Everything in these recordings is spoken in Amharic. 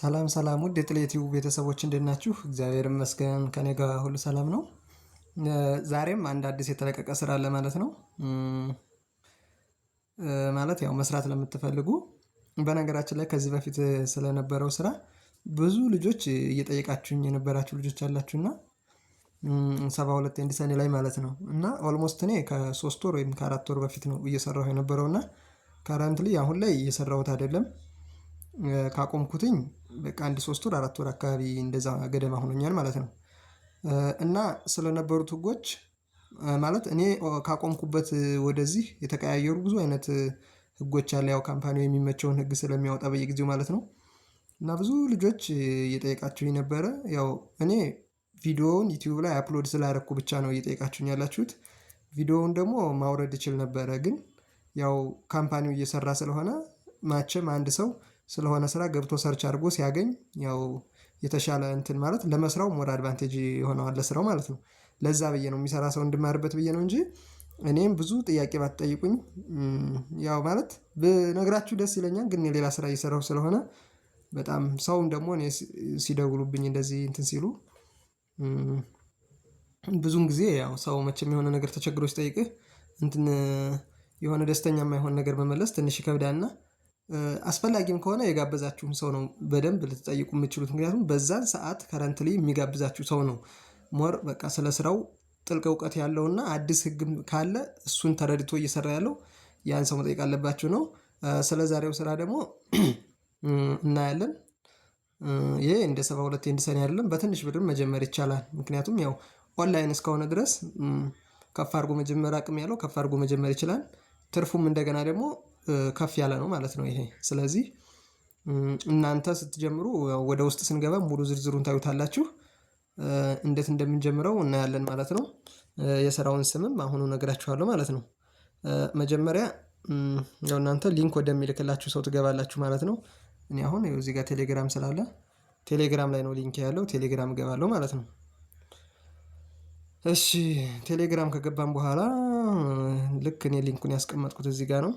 ሰላም ሰላም ውድ የጥሌቲው ቤተሰቦች እንዴት ናችሁ? እግዚአብሔር ይመስገን ከኔ ጋር ሁሉ ሰላም ነው። ዛሬም አንድ አዲስ የተለቀቀ ስራ አለ ማለት ነው። ማለት ያው መስራት ለምትፈልጉ በነገራችን ላይ ከዚህ በፊት ስለነበረው ስራ ብዙ ልጆች እየጠየቃችሁኝ የነበራችሁ ልጆች አላችሁና 72 ኤንድ ላይ ማለት ነው። እና ኦልሞስት እኔ ከ3 ወር ወይም ከ4 ወር በፊት ነው እየሰራሁ የነበረውና ካረንትሊ አሁን ላይ እየሰራሁት አይደለም። ካቆምኩትኝ በቃ አንድ 3 ወር 4 ወር አካባቢ እንደዛ ገደማ ሆኖኛል ማለት ነው። እና ስለነበሩት ህጎች ማለት እኔ ካቆምኩበት ወደዚህ የተቀያየሩ ብዙ አይነት ህጎች አለ። ያው ካምፓኒው የሚመቸውን ህግ ስለሚያወጣ በየጊዜው ማለት ነው። እና ብዙ ልጆች እየጠየቃችሁኝ ነበረ። ያው እኔ ቪዲዮውን ዩቲዩብ ላይ አፕሎድ ስላደረኩ ብቻ ነው እየጠየቃችሁኝ ያላችሁት። ቪዲዮውን ደግሞ ማውረድ ይችል ነበረ፣ ግን ያው ካምፓኒው እየሰራ ስለሆነ ማቸም አንድ ሰው ስለሆነ ስራ ገብቶ ሰርች አድርጎ ሲያገኝ ያው የተሻለ እንትን ማለት ለመስራው ሞር አድቫንቴጅ ይሆነዋል ለስራው ማለት ነው። ለዛ ብዬ ነው የሚሰራ ሰው እንድማርበት ብዬ ነው እንጂ እኔም ብዙ ጥያቄ ባትጠይቁኝ ያው ማለት ብነግራችሁ ደስ ይለኛል። ግን የሌላ ስራ እየሰራሁ ስለሆነ በጣም ሰውም ደግሞ እኔ ሲደውሉብኝ እንደዚህ እንትን ሲሉ ብዙን ጊዜ ያው ሰው መቼም የሆነ ነገር ተቸግሮ ሲጠይቅህ እንትን የሆነ ደስተኛ የማይሆን ነገር መመለስ ትንሽ ይከብዳልና አስፈላጊም ከሆነ የጋበዛችሁን ሰው ነው በደንብ ልትጠይቁ የምትችሉት። ምክንያቱም በዛን ሰዓት ከረንትሊ የሚጋብዛችሁ ሰው ነው ሞር በቃ ስለ ስራው ጥልቅ እውቀት ያለውና አዲስ ህግም ካለ እሱን ተረድቶ እየሰራ ያለው ያን ሰው መጠየቅ አለባችሁ ነው። ስለ ዛሬው ስራ ደግሞ እናያለን። ይሄ እንደ 72 ኤንድ አይደለም፣ በትንሽ ብርም መጀመር ይቻላል። ምክንያቱም ያው ኦንላይን እስከሆነ ድረስ ከፍ አድርጎ መጀመር አቅም ያለው ከፍ አድርጎ መጀመር ይችላል። ትርፉም እንደገና ደግሞ ከፍ ያለ ነው ማለት ነው ይሄ። ስለዚህ እናንተ ስትጀምሩ ወደ ውስጥ ስንገባ ሙሉ ዝርዝሩን ታዩታላችሁ። እንዴት እንደምንጀምረው እናያለን ማለት ነው። የስራውን ስምም አሁኑ ነግራችኋለሁ ማለት ነው። መጀመሪያ ያው እናንተ ሊንክ ወደሚልክላችሁ ሰው ትገባላችሁ ማለት ነው። እኔ አሁን ይኸው እዚህ ጋር ቴሌግራም ስላለ ቴሌግራም ላይ ነው ሊንክ ያለው፣ ቴሌግራም እገባለሁ ማለት ነው። እሺ ቴሌግራም ከገባን በኋላ ልክ እኔ ሊንኩን ያስቀመጥኩት እዚህ ጋር ነው።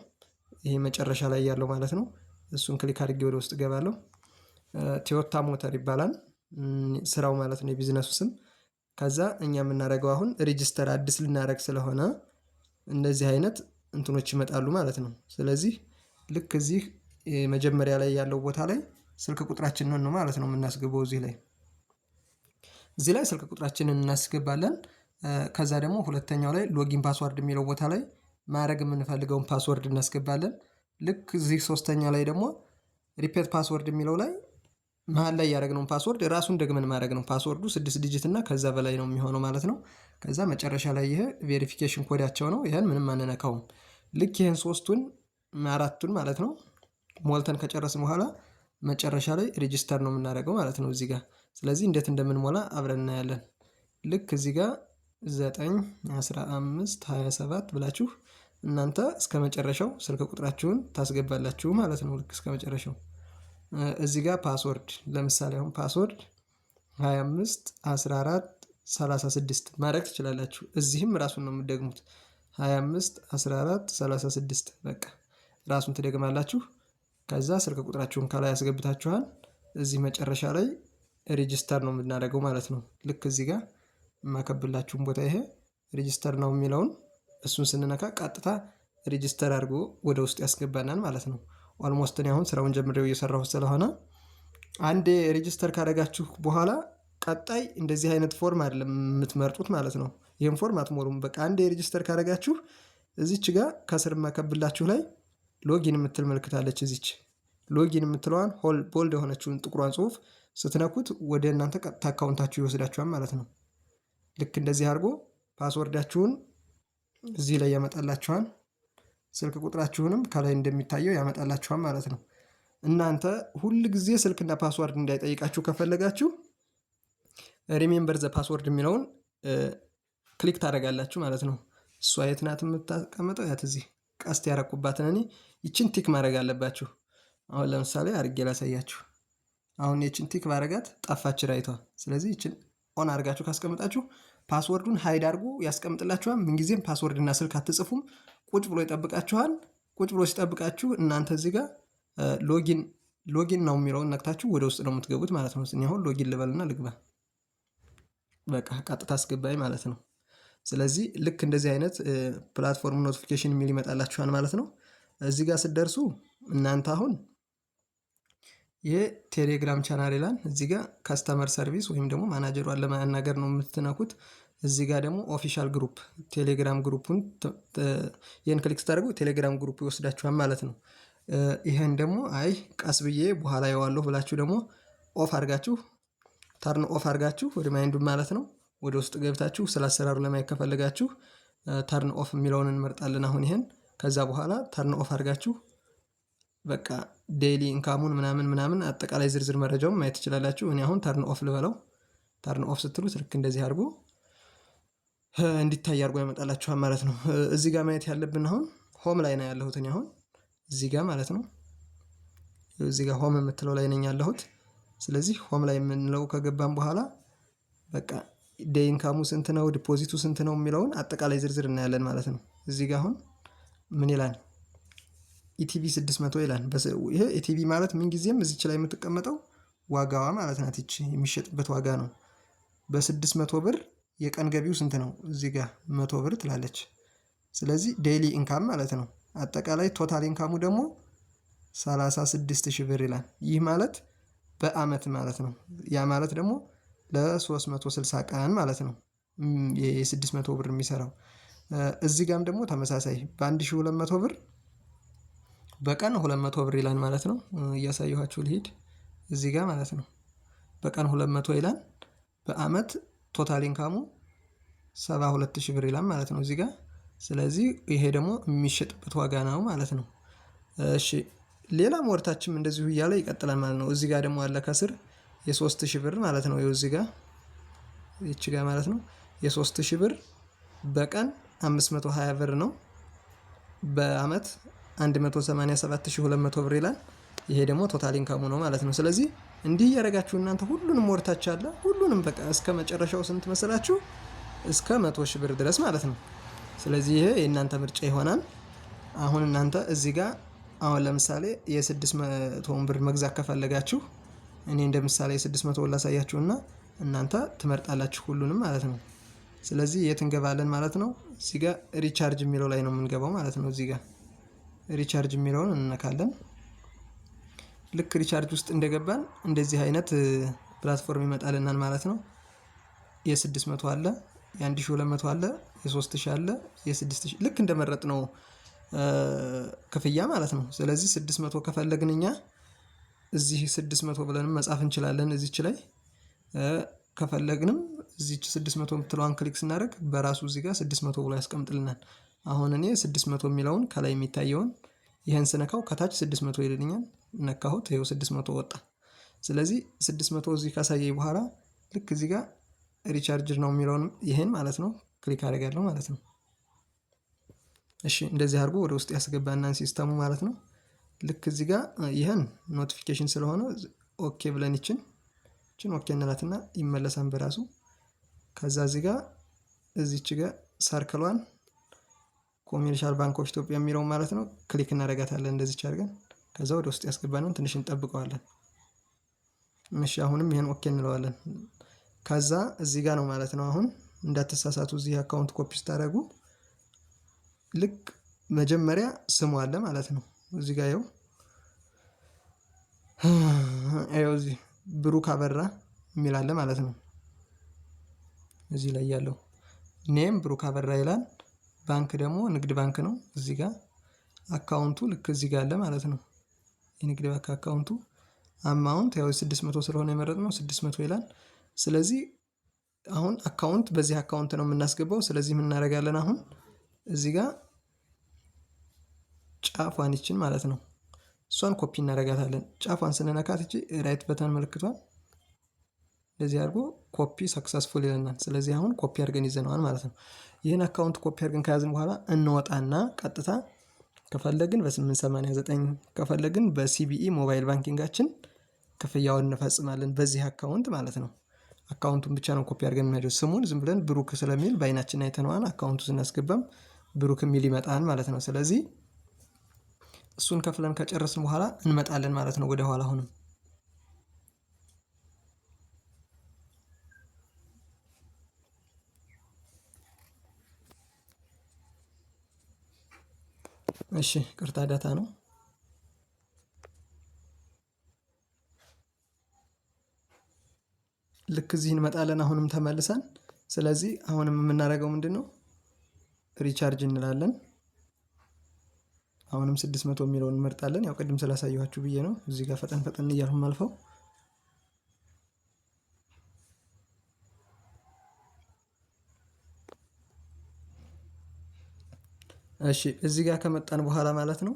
ይሄ መጨረሻ ላይ ያለው ማለት ነው። እሱን ክሊክ አድርጌ ወደ ውስጥ እገባለሁ። ቶዮታ ሞተር ይባላል ስራው ማለት ነው፣ የቢዝነሱ ስም። ከዛ እኛ የምናደርገው አሁን ሬጂስተር አዲስ ልናደርግ ስለሆነ እንደዚህ አይነት እንትኖች ይመጣሉ ማለት ነው። ስለዚህ ልክ እዚህ መጀመሪያ ላይ ያለው ቦታ ላይ ስልክ ቁጥራችንን ነው ማለት ነው የምናስገባው። እዚህ ላይ ስልክ ቁጥራችንን እናስገባለን። ከዛ ደግሞ ሁለተኛው ላይ ሎጊን ፓስወርድ የሚለው ቦታ ላይ ማድረግ የምንፈልገውን ፓስወርድ እናስገባለን። ልክ እዚህ ሶስተኛ ላይ ደግሞ ሪፔት ፓስወርድ የሚለው ላይ መሃል ላይ ያደረግነውን ፓስወርድ ራሱን ደግመን ማድረግ ነው። ፓስወርዱ 6 ዲጂት እና ከዛ በላይ ነው የሚሆነው ማለት ነው። ከዛ መጨረሻ ላይ ይሄ ቬሪፊኬሽን ኮዳቸው ነው። ይሄን ምንም አንነካውም። ልክ ይሄን ሶስቱን አራቱን ማለት ነው ሞልተን ከጨረስን በኋላ መጨረሻ ላይ ሬጂስተር ነው የምናደርገው ማለት ነው እዚህ ጋር። ስለዚህ እንዴት እንደምንሞላ አብረን እናያለን። ልክ እዚህ ጋር 9 15 27 ብላችሁ እናንተ እስከመጨረሻው ስልክ ቁጥራችሁን ታስገባላችሁ ማለት ነው። ልክ እስከመጨረሻው እዚህ ጋር ፓስወርድ ለምሳሌ አሁን ፓስወርድ 25 14 36 ማድረግ ትችላላችሁ። እዚህም ራሱን ነው የምትደግሙት 25 14 36 በቃ ራሱን ትደግማላችሁ። ከዛ ስልክ ቁጥራችሁን ከላይ ያስገብታችኋል። እዚህ መጨረሻ ላይ ሬጂስተር ነው የምናደርገው ማለት ነው። ልክ እዚህ ጋር የማከብላችሁን ቦታ ይሄ ሬጂስተር ነው የሚለውን እሱን ስንነካ ቀጥታ ሬጂስተር አድርጎ ወደ ውስጥ ያስገባናል ማለት ነው። ኦልሞስት እኔ አሁን ስራውን ጀምሬው እየሰራሁት ስለሆነ አንዴ ሬጂስተር ካደረጋችሁ በኋላ ቀጣይ እንደዚህ አይነት ፎርም አይደለም የምትመርጡት ማለት ነው። ይሄን ፎርም አትሞሉም። በቃ አንዴ ሬጂስተር ካደረጋችሁ እዚች ጋር ከስር የማከብላችሁ ላይ ሎጊን የምትል ምልክት አለች። እዚች ሎጊን የምትለዋን ቦልድ የሆነችውን ጥቁሯን ጽሁፍ ስትነኩት ወደ እናንተ ቀጥታ አካውንታችሁ ይወስዳችኋል ማለት ነው። ልክ እንደዚህ አድርጎ ፓስወርዳችሁን እዚህ ላይ ያመጣላችኋል። ስልክ ቁጥራችሁንም ከላይ እንደሚታየው ያመጣላችኋል ማለት ነው። እናንተ ሁል ጊዜ ስልክና ፓስወርድ እንዳይጠይቃችሁ ከፈለጋችሁ ሪሜምበር ዘ ፓስወርድ የሚለውን ክሊክ ታደርጋላችሁ ማለት ነው። እሷ የት ናት የምታቀመጠው? ያት እዚህ ቀስት ያረኩባትን እኔ ይችን ቲክ ማድረግ አለባችሁ። አሁን ለምሳሌ አድርጌ ላሳያችሁ። አሁን ይችን ቲክ ባረጋት ጠፋች ራይቷ። ስለዚህ ይችን ኦን አድርጋችሁ ካስቀምጣችሁ ፓስወርዱን ሃይድ አድርጎ ያስቀምጥላችኋል። ምንጊዜም ፓስወርድና ስልክ አትጽፉም። ቁጭ ብሎ ይጠብቃችኋል። ቁጭ ብሎ ሲጠብቃችሁ እናንተ እዚህ ጋር ሎጊን ሎጊን ነው የሚለውን ነክታችሁ ወደ ውስጥ ነው የምትገቡት ማለት ነው። እኔ አሁን ሎጊን ልበልና ልግባ። በቃ ቀጥታ አስገባኝ ማለት ነው። ስለዚህ ልክ እንደዚህ አይነት ፕላትፎርም ኖቲፊኬሽን የሚል ይመጣላችኋል ማለት ነው። እዚህ ጋር ስትደርሱ እናንተ አሁን የቴሌግራም ቻናል ይላል። እዚህ ጋር ካስተመር ሰርቪስ ወይም ደግሞ ማናጀሯን ለማናገር ነው የምትነኩት። እዚህ ጋር ደግሞ ኦፊሻል ግሩፕ ቴሌግራም ግሩፑን ይህን ክሊክ ስታደርጉ ቴሌግራም ግሩፕ ይወስዳችኋል ማለት ነው። ይህን ደግሞ አይ ቀስ ብዬ በኋላ የዋለሁ ብላችሁ ደግሞ ኦፍ አድርጋችሁ ተርን ኦፍ አድርጋችሁ ወደ ማይንዱ ማለት ነው ወደ ውስጥ ገብታችሁ ስለ አሰራሩ ለማየት ከፈለጋችሁ ተርን ኦፍ የሚለውን እንመርጣለን። አሁን ይሄን ከዛ በኋላ ተርን ኦፍ አድርጋችሁ በቃ ዴይሊ ኢንካሙን ምናምን አጠቃላይ ዝርዝር መረጃውን ማየት ትችላላችሁ። እኔ አሁን ተርን ኦፍ ልበለው። ተርን ኦፍ ስትሉት ልክ እንደዚህ አድርጎ እንዲታይ አድርጎ ያመጣላችኋል ማለት ነው። እዚህ ጋር ማየት ያለብን አሁን ሆም ላይ ነው ያለሁት እኔ አሁን እዚህ ጋር ማለት ነው። እዚህ ጋር ሆም የምትለው ላይ ነኝ ያለሁት። ስለዚህ ሆም ላይ የምንለው ከገባን በኋላ በቃ ዴይ ኢንካሙ ስንት ነው፣ ዲፖዚቱ ስንት ነው የሚለውን አጠቃላይ ዝርዝር እናያለን ማለት ነው። እዚህ ጋር አሁን ምን ይላል? ኢቲቪ 600 ይላል። ይሄ ኢቲቪ ማለት ምን ጊዜም እዚች ላይ የምትቀመጠው ዋጋዋ ማለት ናት። ይቺ የሚሸጥበት ዋጋ ነው። በ600 ብር የቀን ገቢው ስንት ነው? እዚህ ጋር 100 ብር ትላለች። ስለዚህ ዴይሊ ኢንካም ማለት ነው። አጠቃላይ ቶታል ኢንካሙ ደግሞ 36,000 ብር ይላል። ይህ ማለት በአመት ማለት ነው። ያ ማለት ደግሞ ለ360 ቀን ማለት ነው የ600 ብር የሚሰራው። እዚህ ጋም ደግሞ ተመሳሳይ በ1200 ብር በቀን 200 ብር ይላል ማለት ነው። እያሳየኋችሁ ልሂድ እዚህ ጋር ማለት ነው። በቀን 200 ይላል። በአመት ቶታል ኢንካሙ 72,000 ብር ይላል ማለት ነው እዚህ ጋር። ስለዚህ ይሄ ደግሞ የሚሸጥበት ዋጋ ነው ማለት ነው። እሺ ሌላም ወርታችም እንደዚሁ እያለ ይቀጥላል ማለት ነው። እዚህ ጋር ደግሞ አለ ከስር የ3,000 ብር ማለት ነው። እዚህ ጋር ይቺ ጋር ማለት ነው የ3,000 ብር በቀን 520 ብር ነው። በአመት 187,200 ብር ይላል። ይሄ ደግሞ ቶታል ኢንካሙ ነው ማለት ነው። ስለዚህ እንዲህ ያደረጋችሁ እናንተ ሁሉንም ወርታች አለ ሁሉንም በቃ እስከ መጨረሻው ስንት መሰላችሁ? እስከ 100,000 ብር ድረስ ማለት ነው። ስለዚህ ይሄ የእናንተ ምርጫ ይሆናል። አሁን እናንተ እዚህ ጋር አሁን ለምሳሌ የ600 ብር መግዛት ከፈለጋችሁ እኔ እንደ ምሳሌ የ600 ላሳያችሁና እናንተ ትመርጣላችሁ ሁሉንም ማለት ነው። ስለዚህ የት እንገባለን ማለት ነው? እዚህ ጋር ሪቻርጅ የሚለው ላይ ነው የምንገባው ማለት ነው። እዚህ ጋር ሪቻርጅ የሚለውን እንነካለን። ልክ ሪቻርጅ ውስጥ እንደገባን እንደዚህ አይነት ፕላትፎርም ይመጣልናል ማለት ነው። የ600 አለ፣ የ1200 አለ፣ የ3000 አለ፣ የ6000 ልክ እንደመረጥ ነው ክፍያ ማለት ነው። ስለዚህ 600 ከፈለግን እኛ እዚህ 600 ብለንም መጻፍ እንችላለን እዚች ላይ። ከፈለግንም እዚች 600 የምትለዋን ክሊክ ስናደርግ በራሱ እዚህ ጋር 600 ብሎ ያስቀምጥልናል። አሁን እኔ 600 የሚለውን ከላይ የሚታየውን ይህን ስነካው ከታች 600 ይልኛል። ነካሁት፣ ይኸው 600 ወጣ። ስለዚህ 600 እዚህ ካሳየኝ በኋላ ልክ እዚህ ጋር ሪቻርጅ ነው የሚለውን ይሄን ማለት ነው ክሊክ አደርጋለሁ ማለት ነው። እሺ እንደዚህ አድርጎ ወደ ውስጥ ያስገባናን ሲስተሙ ማለት ነው። ልክ እዚህ ጋር ይሄን ኖቲፊኬሽን ስለሆነ ኦኬ ብለን ይችን ኦኬ እንላትና ይመለሳል በራሱ። ከዛ እዚህ ጋር እዚች ጋር ሰርክሏን ኮሜርሻል ባንክ ኦፍ ኢትዮጵያ የሚለው ማለት ነው ክሊክ እናደርጋታለን እንደዚች አድርገን። ከዛ ወደ ውስጥ ያስገባነውን ትንሽ እንጠብቀዋለን። እሺ አሁንም ይሄን ኦኬ እንለዋለን። ከዛ እዚህ ጋር ነው ማለት ነው። አሁን እንዳትሳሳቱ እዚህ አካውንት ኮፒ ስታደርጉ ልክ መጀመሪያ ስሙ አለ ማለት ነው። እዚህ ጋር ይኸው እዚህ ብሩክ አበራ የሚል አለ ማለት ነው። እዚህ ላይ ያለው ኔም ብሩክ አበራ ይላል። ባንክ ደግሞ ንግድ ባንክ ነው። እዚህ ጋር አካውንቱ ልክ እዚህ ጋር አለ ማለት ነው። የንግድ ባንክ አካውንቱ አማውንት ያው 600 ስለሆነ የመረጥነው 600 ይላል። ስለዚህ አሁን አካውንት በዚህ አካውንት ነው የምናስገባው። ስለዚህ ምን እናደርጋለን? አሁን እዚህ ጋር ጫፏን ይችን ማለት ነው እሷን ኮፒ እናደርጋታለን። ጫፏን ስንነካት እቺ ራይት በተን ምልክቷን እንደዚህ አድርጎ ኮፒ ሰክሰስፉል ይለናል። ስለዚህ አሁን ኮፒ አድርገን ይዘነዋል ማለት ነው። ይህን አካውንት ኮፒ አድርገን ከያዝን በኋላ እንወጣና ቀጥታ ከፈለግን በ889 ከፈለግን በሲቢኢ ሞባይል ባንኪንጋችን ክፍያውን እንፈጽማለን በዚህ አካውንት ማለት ነው። አካውንቱን ብቻ ነው ኮፒ አድርገን የምንሄደው። ስሙን ዝም ብለን ብሩክ ስለሚል በአይናችን አይተነዋል። አካውንቱ ስናስገባም ብሩክ የሚል ይመጣል ማለት ነው። ስለዚህ እሱን ከፍለን ከጨረስን በኋላ እንመጣለን ማለት ነው ወደ ኋላ አሁንም። እሺ ቅርታ ዳታ ነው። ልክ እዚህ እንመጣለን አሁንም ተመልሰን። ስለዚህ አሁንም የምናደርገው ምንድነው? ሪቻርጅ እንላለን። አሁንም 600 የሚለውን እንመርጣለን። ያው ቅድም ስላሳየኋችሁ ብዬ ነው እዚህ ጋር ፈጠን ፈጠን እያልኩ ማልፈው። እሺ እዚህ ጋር ከመጣን በኋላ ማለት ነው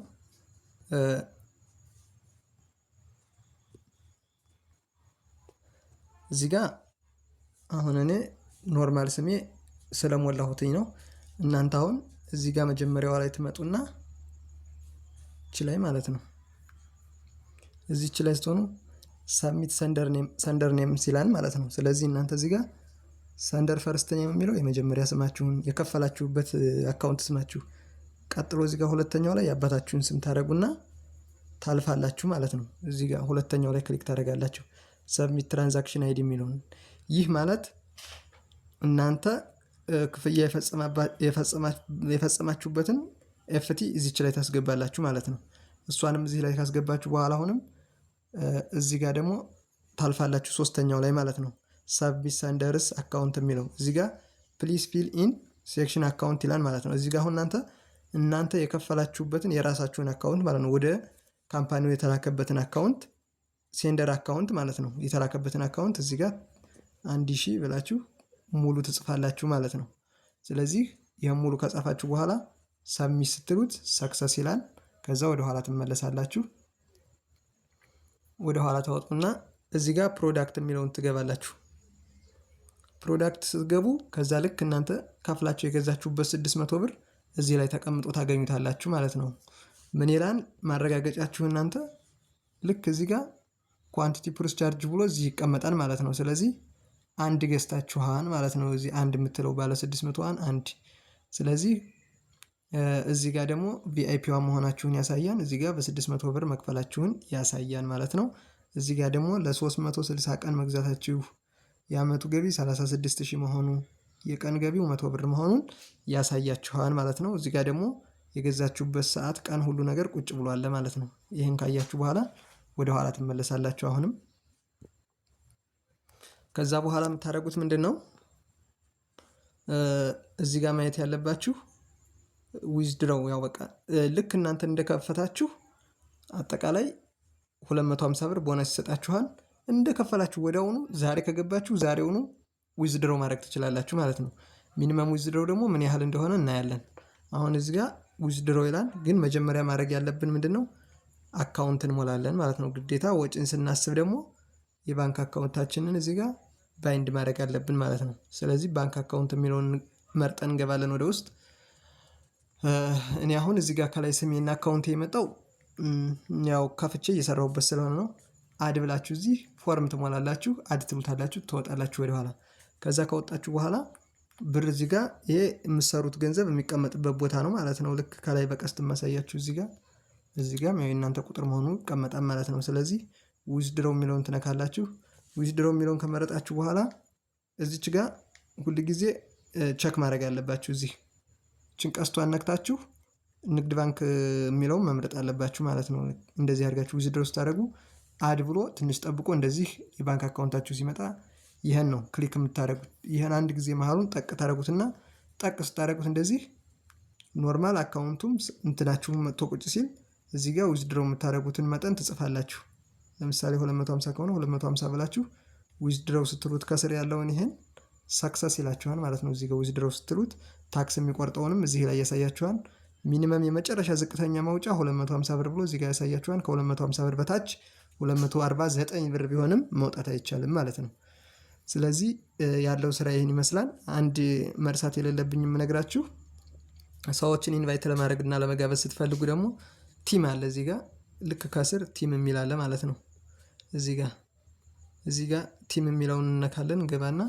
እዚህ ጋር አሁን እኔ ኖርማል ስሜ ስለሞላሁትኝ ነው። እናንተ አሁን እዚህ ጋር መጀመሪያዋ ላይ ትመጡና እቺ ላይ ማለት ነው እዚች ላይ ስትሆኑ ሳብሚት ሰንደር ኔም ሲላል ማለት ነው። ስለዚህ እናንተ እዚህ ጋር ሰንደር ፈርስት ኔም የሚለው የመጀመሪያ ስማችሁን የከፈላችሁበት አካውንት ስማችሁ፣ ቀጥሎ እዚህ ጋር ሁለተኛው ላይ የአባታችሁን ስም ታደርጉና ታልፋላችሁ ማለት ነው። እዚህ ጋር ሁለተኛው ላይ ክሊክ ታደርጋላችሁ ሰብሚት ትራንዛክሽን አይዲ የሚለውን። ይህ ማለት እናንተ ክፍያ የፈጸማችሁበትን ኤፍቲ እዚች ላይ ታስገባላችሁ ማለት ነው። እሷንም እዚህ ላይ ካስገባችሁ በኋላ አሁንም እዚህ ጋር ደግሞ ታልፋላችሁ ሶስተኛው ላይ ማለት ነው። ሰብሚት ሰንደርስ አካውንት የሚለው እዚህ ጋር ፕሊዝ ፊል ኢን ሴክሽን አካውንት ይላል ማለት ነው። እዚህ ጋር አሁን እናንተ የከፈላችሁበትን የራሳችሁን አካውንት ማለት ነው፣ ወደ ካምፓኒው የተላከበትን አካውንት ሴንደር አካውንት ማለት ነው። የተላከበትን አካውንት እዚህ ጋር 1000 ብላችሁ ሙሉ ትጽፋላችሁ ማለት ነው። ስለዚህ ይሄን ሙሉ ከጻፋችሁ በኋላ ሰብሚት ስትሉት ሰክሰስ ይላል። ከዛ ወደ ኋላ ትመለሳላችሁ። ወደ ኋላ ታወጡና እዚህ ጋር ፕሮዳክት የሚለውን ትገባላችሁ። ፕሮዳክት ስትገቡ ከዛ ልክ እናንተ ከፍላችሁ የገዛችሁበት 600 ብር እዚህ ላይ ተቀምጦ ታገኙታላችሁ ማለት ነው። ምን ይላል ማረጋገጫችሁ? እናንተ ልክ እዚህ ጋር ኳንቲቲ ፕሩስ ቻርጅ ብሎ እዚህ ይቀመጣል ማለት ነው። ስለዚህ አንድ ገዝታችኋን ማለት ነው። እዚህ አንድ የምትለው ባለ 600 አንድ። ስለዚህ እዚህ ጋር ደግሞ ቪአይፒዋ መሆናችሁን ያሳያል። እዚህ ጋር በ600 ብር መክፈላችሁን ያሳያል ማለት ነው። እዚህ ጋር ደግሞ ለ360 ቀን መግዛታችሁ የአመቱ ገቢ 36000 መሆኑ የቀን ገቢው 100 ብር መሆኑን ያሳያችኋል ማለት ነው። እዚህ ጋር ደግሞ የገዛችሁበት ሰዓት፣ ቀን፣ ሁሉ ነገር ቁጭ ብሏል ማለት ነው። ይህን ካያችሁ በኋላ ወደ ኋላ ትመለሳላችሁ አሁንም። ከዛ በኋላ የምታደርጉት ምንድነው? እዚህ ጋር ማየት ያለባችሁ ዊዝድሮው፣ ያው በቃ ልክ እናንተ እንደከፈታችሁ አጠቃላይ 250 ብር ቦነስ ይሰጣችኋል። እንደከፈላችሁ ወዲያውኑ ዛሬ ከገባችሁ ዛሬውኑ ዊዝድሮው ማድረግ ትችላላችሁ ማለት ነው። ሚኒመም ዊዝድሮው ደግሞ ምን ያህል እንደሆነ እናያለን። አሁን እዚህ ጋር ዊዝድሮው ይላል፣ ግን መጀመሪያ ማድረግ ያለብን ምንድነው? አካውንት እንሞላለን ማለት ነው። ግዴታ ወጪን ስናስብ ደግሞ የባንክ አካውንታችንን እዚህ ጋር ባይንድ ማድረግ አለብን ማለት ነው። ስለዚህ ባንክ አካውንት የሚለውን መርጠን እንገባለን ወደ ውስጥ። እኔ አሁን እዚህ ጋር ከላይ ስሜና አካውንት የመጣው ያው ከፍቼ እየሰራሁበት ስለሆነ ነው። አድ ብላችሁ እዚህ ፎርም ትሞላላችሁ፣ አድ ትሉታላችሁ፣ ትወጣላችሁ ወደ ኋላ። ከዛ ከወጣችሁ በኋላ ብር እዚህ ጋር ይሄ የምትሰሩት ገንዘብ የሚቀመጥበት ቦታ ነው ማለት ነው። ልክ ከላይ በቀስት ማሳያችሁ እዚህ ጋር የእናንተ ቁጥር መሆኑ ይቀመጣል ማለት ነው። ስለዚህ ዊዝድሮው የሚለውን ትነካላችሁ። ዊዝድሮው የሚለውን ከመረጣችሁ በኋላ እዚች ጋር ሁል ጊዜ ቸክ ማድረግ አለባችሁ። እዚህ ጭንቀስቷን ነክታችሁ ንግድ ባንክ የሚለውን መምረጥ አለባችሁ ማለት ነው። እንደዚህ አድርጋችሁ ዊዝድሮው ስታደርጉ አድ ብሎ ትንሽ ጠብቆ እንደዚህ የባንክ አካውንታችሁ ሲመጣ ይህን ነው ክሊክ የምታደርጉት። ይህን አንድ ጊዜ መሀሉን ጠቅ ታደርጉትና ጠቅ ስታደርጉት እንደዚህ ኖርማል አካውንቱም እንትናችሁ መጥቶ ቁጭ ሲል እዚህ ጋር ዊዝድሮው የምታደርጉትን መጠን ትጽፋላችሁ። ለምሳሌ 250 ከሆነ 250 ብላችሁ ዊዝድሮው ስትሉት ከስር ያለውን ይሄን ሰክሰስ ይላችኋል ማለት ነው። እዚህ ጋር ዊዝድሮው ስትሉት ታክስ የሚቆርጠውንም እዚህ ላይ ያሳያችኋል። ሚኒመም የመጨረሻ ዝቅተኛ ማውጫ 250 ብር ብሎ እዚህ ጋር ያሳያችኋል። ከ250 ብር በታች 249 ብር ቢሆንም መውጣት አይቻልም ማለት ነው። ስለዚህ ያለው ስራ ይህን ይመስላል። አንድ መርሳት የሌለብኝ የምነግራችሁ ሰዎችን ኢንቫይት ለማድረግ እና ለመጋበዝ ስትፈልጉ ደግሞ ቲም አለ እዚህ ጋር ልክ ከስር ቲም የሚል አለ ማለት ነው። እዚህ ጋር ቲም የሚለውን እንነካለን። ገባና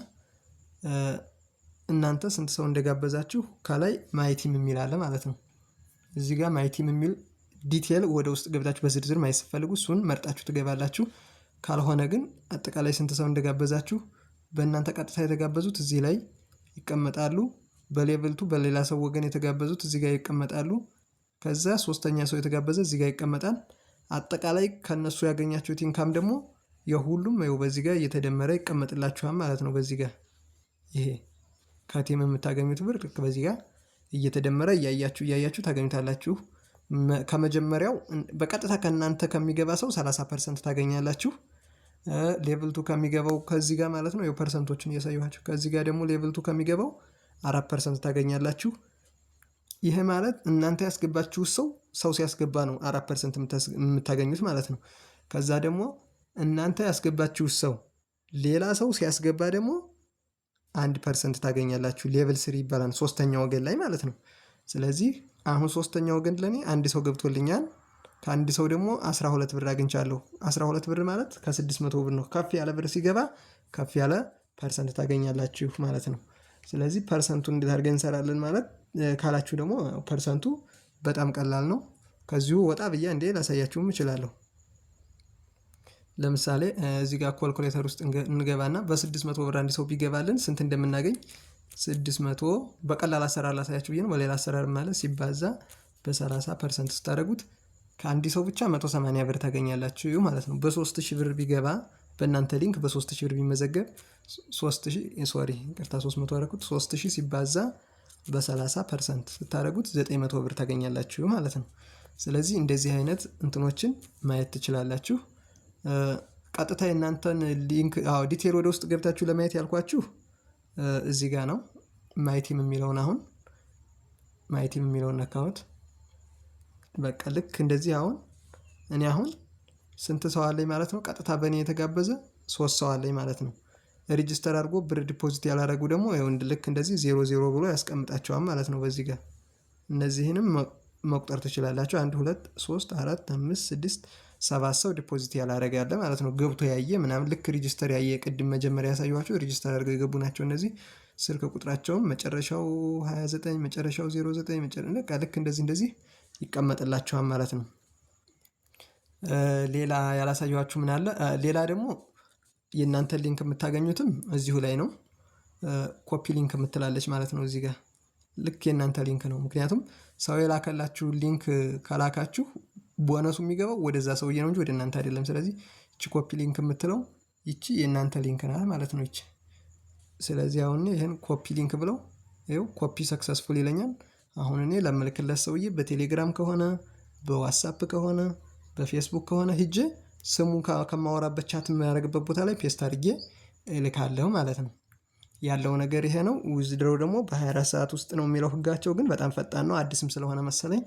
እናንተ ስንት ሰው እንደጋበዛችሁ ከላይ ማይ ቲም የሚል አለ ማለት ነው። እዚህ ጋር ማይ ቲም የሚል ዲቴል ወደ ውስጥ ገብታችሁ በዝርዝር ማየት ስትፈልጉ እሱን መርጣችሁ ትገባላችሁ። ካልሆነ ግን አጠቃላይ ስንት ሰው እንደጋበዛችሁ በእናንተ ቀጥታ የተጋበዙት እዚህ ላይ ይቀመጣሉ። በሌቭል 2 በሌላ ሰው ወገን የተጋበዙት እዚህ ጋር ይቀመጣሉ። ከዛ ሶስተኛ ሰው የተጋበዘ እዚህ ጋር ይቀመጣል። አጠቃላይ ከነሱ ያገኛችሁት ኢንካም ደግሞ የሁሉም ይኸው በዚህ ጋር እየተደመረ ይቀመጥላችኋል ማለት ነው። በዚህ ጋር ይሄ ከቲም የምታገኙት ብር ልክ በዚህ ጋር እየተደመረ እያያችሁ ታገኙታላችሁ። ከመጀመሪያው በቀጥታ ከእናንተ ከሚገባ ሰው 30% ታገኛላችሁ። ሌቭል 2 ከሚገባው ከዚህ ጋር ማለት ነው የፐርሰንቶችን እያሳየኋችሁ። ከዚህ ጋር ደግሞ ሌቭል 2 ከሚገባው 4% ታገኛላችሁ። ይሄ ማለት እናንተ ያስገባችሁ ሰው ሲያስገባ ነው 4% የምታገኙት ማለት ነው። ከዛ ደግሞ እናንተ ያስገባችሁ ሰው ሌላ ሰው ሲያስገባ ደግሞ 1% ታገኛላችሁ። ሌቭል 3 ይባላል ሶስተኛ ወገን ላይ ማለት ነው። ስለዚህ አሁን ሶስተኛ ወገን ለኔ አንድ ሰው ገብቶልኛል። ከአንድ ሰው ደግሞ 12 ብር አግኝቻለሁ። 12 ብር ማለት ከ600 ብር ነው። ከፍ ያለ ብር ሲገባ ከፍ ያለ ፐርሰንት ታገኛላችሁ ማለት ነው። ስለዚህ ፐርሰንቱን እንዴት አድርገን እንሰራለን ማለት ካላችሁ ደግሞ ፐርሰንቱ በጣም ቀላል ነው። ከዚሁ ወጣ ብዬ እንዴ ላሳያችሁም እችላለሁ። ለምሳሌ እዚህ ጋር ካልኩሌተር ውስጥ እንገባና በ600 ብር አንድ ሰው ቢገባልን ስንት እንደምናገኝ 600 በቀላል አሰራር ላሳያችሁ ብዬ ነው። በሌላ አሰራር ማለት ሲባዛ በ30% ስታደርጉት ከአንድ ሰው ብቻ 180 ብር ታገኛላችሁ ማለት ነው። በ3000 ብር ቢገባ በእናንተ ሊንክ በ3000 ብር ቢመዘገብ 300 አደረኩት 3000 ሲባዛ በ30% ስታደርጉት 900 ብር ታገኛላችሁ ማለት ነው። ስለዚህ እንደዚህ አይነት እንትኖችን ማየት ትችላላችሁ። ቀጥታ የእናንተን ሊንክ ዲቴል ወደ ውስጥ ገብታችሁ ለማየት ያልኳችሁ እዚህ ጋር ነው። ማይቲም የሚለውን ማይቲም የሚለውን ነካሁት። በቃ ልክ እንደዚህ እኔ ስንት ሰው አለኝ ማለት ነው። ቀጥታ በእኔ የተጋበዘ 3 ሰው አለኝ ማለት ነው። ሬጂስተር አድርጎ ብር ዲፖዚት ያላረጉ ደግሞ ልክ እንደዚህ 00 ብሎ ያስቀምጣቸዋል ማለት ነው። በዚህ ጋር እነዚህንም መቁጠር ትችላላችሁ። 1 2 3 4 5 6 7 ሰው ዲፖዚት ያላረገ ያለ ማለት ነው። ገብቶ ያየ ምናምን ልክ ሬጂስተር ያየ ቅድም መጀመሪያ ያሳየኋችሁ ሬጂስተር አድርገው የገቡ ናቸው እነዚህ። ስልክ ቁጥራቸውም መጨረሻው 29 መጨረሻው 09 ልክ እንደዚህ ይቀመጥላቸዋል ማለት ነው። ሌላ ያላሳየኋችሁ ምን አለ? ሌላ ደግሞ የእናንተ ሊንክ የምታገኙትም እዚሁ ላይ ነው። ኮፒ ሊንክ የምትላለች ማለት ነው። እዚህ ጋር ልክ የእናንተ ሊንክ ነው። ምክንያቱም ሰው የላከላችሁ ሊንክ ካላካችሁ ቦነሱ የሚገባው ወደዛ ሰውዬ ነው እንጂ ወደ እናንተ አይደለም። ስለዚህ እቺ ኮፒ ሊንክ የምትለው ይቺ የእናንተ ሊንክ ናት ማለት ነው። ይቺ ስለዚህ አሁን ይሄን ኮፒ ሊንክ ብለው ይኸው ኮፒ ሰክሰስፉል ይለኛል። አሁን እኔ ለምልክለት ሰውዬ በቴሌግራም ከሆነ በዋትስአፕ ከሆነ በፌስቡክ ከሆነ ሂጄ ስሙ ከማወራበት ቻት የሚያደርግበት ቦታ ላይ ፔስት አድርጌ እልካለሁ ማለት ነው። ያለው ነገር ይሄ ነው። ዊዝድሮው ደግሞ በ24 ሰዓት ውስጥ ነው የሚለው ህጋቸው፣ ግን በጣም ፈጣን ነው። አዲስም ስለሆነ መሰለኝ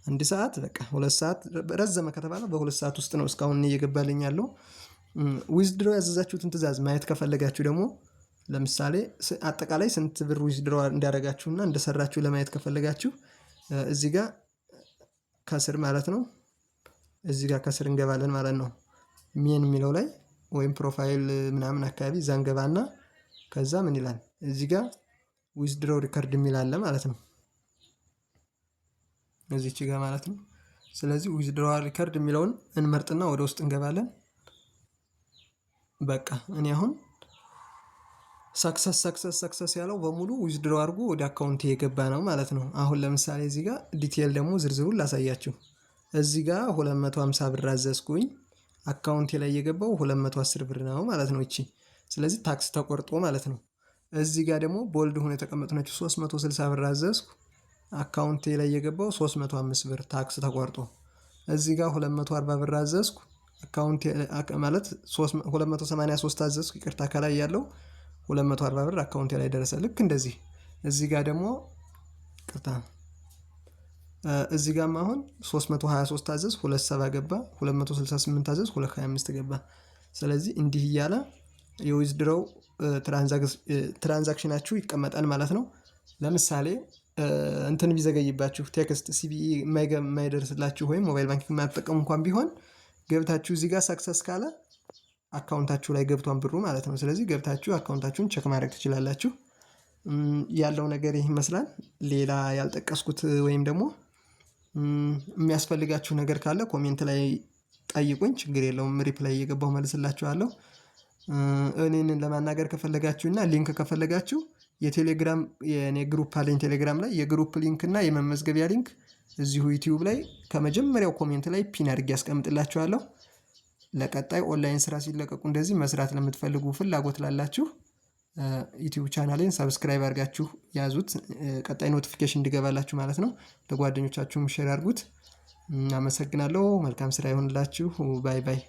1 ሰዓት በቃ 2 ሰዓት ረዘመ ከተባለ በ2 ሰዓት ውስጥ ነው እስካሁን እየገባልኝ ያለው። ዊዝድሮው ያዘዛችሁትን ትእዛዝ ማየት ከፈለጋችሁ ደግሞ ለምሳሌ አጠቃላይ ስንት ብር ዊዝድሮው እንዳደረጋችሁና እንደሰራችሁ ለማየት ከፈለጋችሁ እዚህ ጋር ከስር ማለት ነው እዚህ ጋር ከስር እንገባለን ማለት ነው። ሜን የሚለው ላይ ወይም ፕሮፋይል ምናምን አካባቢ እዛ እንገባና ከዛ ምን ይላል እዚህ ጋር ዊዝድሮው ሪከርድ የሚል አለ ማለት ነው። እዚች ጋር ማለት ነው። ስለዚህ ዊዝድሮው ሪከርድ የሚለውን እንመርጥና ወደ ውስጥ እንገባለን። በቃ እኔ አሁን ሰክሰስ ያለው በሙሉ ዊዝድሮው አድርጎ ወደ አካውንት የገባ ነው ማለት ነው። አሁን ለምሳሌ እዚህ ጋር ዲቴል ደግሞ ዝርዝሩን ላሳያችሁ። እዚህ ጋር 250 ብር አዘዝኩኝ። አካውንቴ ላይ የገባው 210 ብር ነው ማለት ነው። እቺ ስለዚህ ታክስ ተቆርጦ ማለት ነው። እዚህ ጋር ደግሞ ቦልድ ሆኖ የተቀመጡ ናቸው። 360 ብር አዘዝኩ። አካውንቴ ላይ የገባው 305 ብር ታክስ ተቆርጦ። እዚህ ጋር 240 ብር አዘዝኩ። አካውንቴ ማለት 283 አዘዝኩ። ይቅርታ ከላይ ያለው 240 ብር አካውንቴ ላይ ደረሰ። ልክ እንደዚህ እዚህ ጋር ደግሞ ይቅርታ እዚህ ጋርም አሁን 323 አዘዝ 27 ገባ። 268 አዘዝ 225 ገባ። ስለዚህ እንዲህ እያለ የዊዝድሮው ትራንዛክሽናችሁ ይቀመጣል ማለት ነው። ለምሳሌ እንትን ቢዘገይባችሁ ቴክስት ሲቢኢ የማይደርስላችሁ ወይም ሞባይል ባንኪንግ የማትጠቀሙ እንኳን ቢሆን ገብታችሁ እዚህ ጋር ሰክሰስ ካለ አካውንታችሁ ላይ ገብቷን ብሩ ማለት ነው። ስለዚህ ገብታችሁ አካውንታችሁን ቼክ ማድረግ ትችላላችሁ። ያለው ነገር ይህ ይመስላል። ሌላ ያልጠቀስኩት ወይም ደግሞ የሚያስፈልጋችሁ ነገር ካለ ኮሜንት ላይ ጠይቁኝ፣ ችግር የለውም ሪፕላይ እየገባሁ መልስላችኋለሁ። እኔን ለማናገር ከፈለጋችሁና ሊንክ ከፈለጋችሁ የቴሌግራም የኔ ግሩፕ አለኝ ቴሌግራም ላይ የግሩፕ ሊንክ እና የመመዝገቢያ ሊንክ እዚሁ ዩቲዩብ ላይ ከመጀመሪያው ኮሜንት ላይ ፒን አድርጌ ያስቀምጥላችኋለሁ። ለቀጣይ ኦንላይን ስራ ሲለቀቁ እንደዚህ መስራት ለምትፈልጉ ፍላጎት ላላችሁ ዩቲዩብ ቻናሌን ሰብስክራይብ አድርጋችሁ ያዙት፣ ቀጣይ ኖቲፊኬሽን እንዲገባላችሁ ማለት ነው። ለጓደኞቻችሁም ሼር አድርጉት። አመሰግናለሁ። መልካም ስራ ይሆንላችሁ። ባይ ባይ።